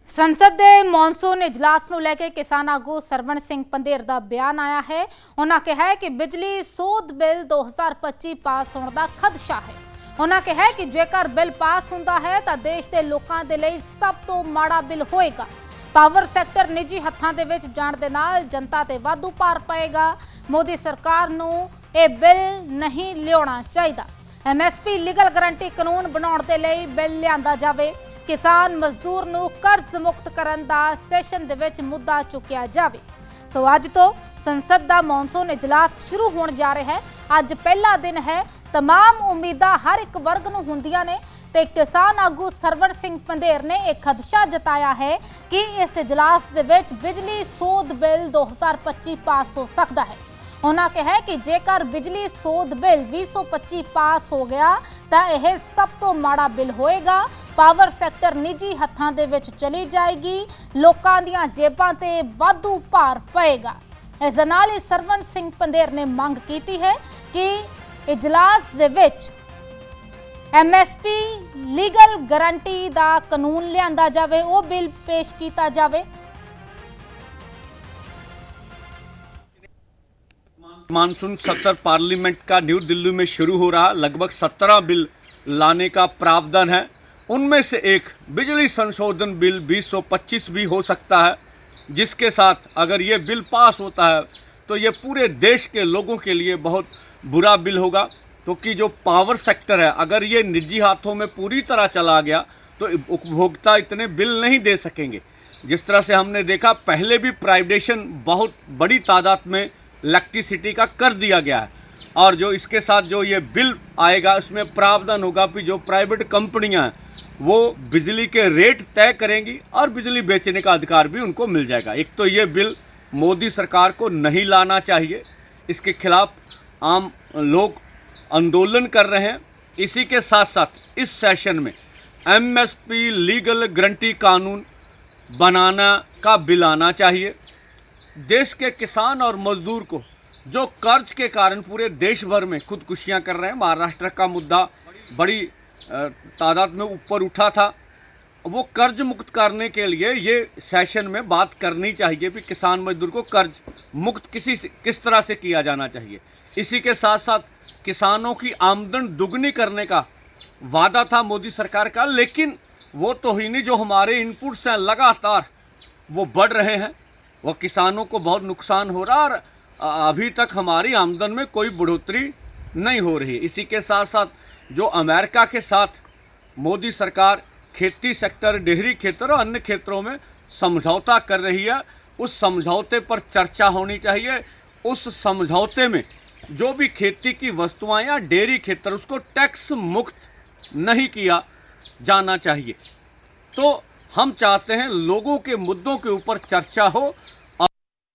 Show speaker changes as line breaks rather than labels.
संसद के मॉनसून इजलास ਨੂੰ ਲੈ ਕੇ किसान आगू सरवण सिंह पंधेर ਦਾ ਬਿਆਨ ਆਇਆ ਹੈ। ਉਹਨਾਂ ਕਿਹਾ ਹੈ ਕਿ ਬਿਜਲੀ ਸੋਧ ਬਿੱਲ 2025 ਪਾਸ ਹੋਣ ਦਾ ਖਦਸ਼ਾ ਹੈ। ਉਹਨਾਂ ਕਿਹਾ ਕਿ ਜੇਕਰ ਬਿੱਲ ਪਾਸ ਹੁੰਦਾ ਹੈ ਤਾਂ ਦੇਸ਼ ਦੇ ਲੋਕਾਂ ਦੇ ਲਈ ਸਭ ਤੋਂ ਮਾੜਾ ਬਿੱਲ ਹੋਏਗਾ। ਪਾਵਰ ਸੈਕਟਰ ਨਿੱਜੀ ਹੱਥਾਂ ਦੇ ਵਿੱਚ ਜਾਣ ਦੇ ਨਾਲ ਜਨਤਾ ਤੇ ਵਾਧੂ ਭਾਰ ਪਏਗਾ। ਮੋਦੀ ਸਰਕਾਰ ਨੂੰ ਇਹ ਬਿੱਲ ਨਹੀਂ ਲਿਆਉਣਾ ਚਾਹੀਦਾ। MSP ਲੀਗਲ ਗਰੰਟੀ ਕਾਨੂੰਨ ਬਣਾਉਣ ਦੇ ਲਈ ਬਿੱਲ ਲਿਆਂਦਾ ਜਾਵੇ। किसान मजदूर नूं कर्ज मुक्त करन दा सैशन दे विच मुद्दा चुकिया जावे। सो अज तो संसद दा मॉनसून इजलास शुरू होण जा रहा है। अज पहला दिन है। तमाम उम्मीदां हर एक वर्ग नूं हुंदियां ने ते किसान आगू सरवण सिंह पंधेर ने एक खदशा जताया है कि इस इजलास दे विच बिजली सोध बिल 2025 पास हो सकता है। उन्होंने कहा कि जेकर बिजली सोध बिल 2025 पास हो गया तो यह सब तो माड़ा बिल होएगा। पावर सैक्टर निजी हत्थां दे विच चली जाएगी। लोकां दीआं जेबां ते वाधू भार पएगा। इस नाल ही सरवण सिंह पंधेर ने मंग कीती है कि इजलास दे विच MSP लीगल गारंटी दा कानून लिआंदा जावे, वो बिल पेश कीता जावे।
मानसून सत्र पार्लियामेंट का न्यू दिल्ली में शुरू हो रहा। लगभग 17 बिल लाने का प्रावधान है। उनमें से एक बिजली संशोधन बिल 2025 भी हो सकता है, जिसके साथ अगर ये बिल पास होता है तो ये पूरे देश के लोगों के लिए बहुत बुरा बिल होगा। क्योंकि जो पावर सेक्टर है, अगर ये निजी हाथों में पूरी तरह चला गया तो उपभोक्ता इतने बिल नहीं दे सकेंगे। जिस तरह से हमने देखा, पहले भी प्राइवेटेशन बहुत बड़ी तादाद में इलेक्ट्रिसिटी का कर दिया गया है। और जो इसके साथ जो ये बिल आएगा, उसमें प्रावधान होगा कि जो प्राइवेट कंपनियां हैं वो बिजली के रेट तय करेंगी और बिजली बेचने का अधिकार भी उनको मिल जाएगा। एक तो ये बिल मोदी सरकार को नहीं लाना चाहिए। इसके खिलाफ आम लोग आंदोलन कर रहे हैं। इसी के साथ साथ इस सेशन में MSP लीगल गारंटी कानून बनाना का बिल आना चाहिए। देश के किसान और मजदूर को जो कर्ज के कारण पूरे देश भर में खुदकुशियां कर रहे हैं, महाराष्ट्र का मुद्दा बड़ी तादाद में ऊपर उठा था, वो कर्ज मुक्त करने के लिए ये सेशन में बात करनी चाहिए कि किसान मजदूर को कर्ज मुक्त किस तरह से किया जाना चाहिए। इसी के साथ साथ किसानों की आमदन दुगनी करने का वादा था मोदी सरकार का, लेकिन वो तो ही नहीं, जो हमारे इनपुट्स हैं लगातार वो बढ़ रहे हैं। वो किसानों को बहुत नुकसान हो रहा और अभी तक हमारी आमदन में कोई बढ़ोतरी नहीं हो रही। इसी के साथ साथ जो अमेरिका के साथ मोदी सरकार खेती सेक्टर, डेयरी क्षेत्र और अन्य क्षेत्रों में समझौता कर रही है, उस समझौते पर चर्चा होनी चाहिए। उस समझौते में जो भी खेती की वस्तुएं या डेयरी क्षेत्र, उसको टैक्स मुक्त नहीं किया जाना चाहिए। तो हम चाहते हैं लोगों के मुद्दों के ऊपर चर्चा हो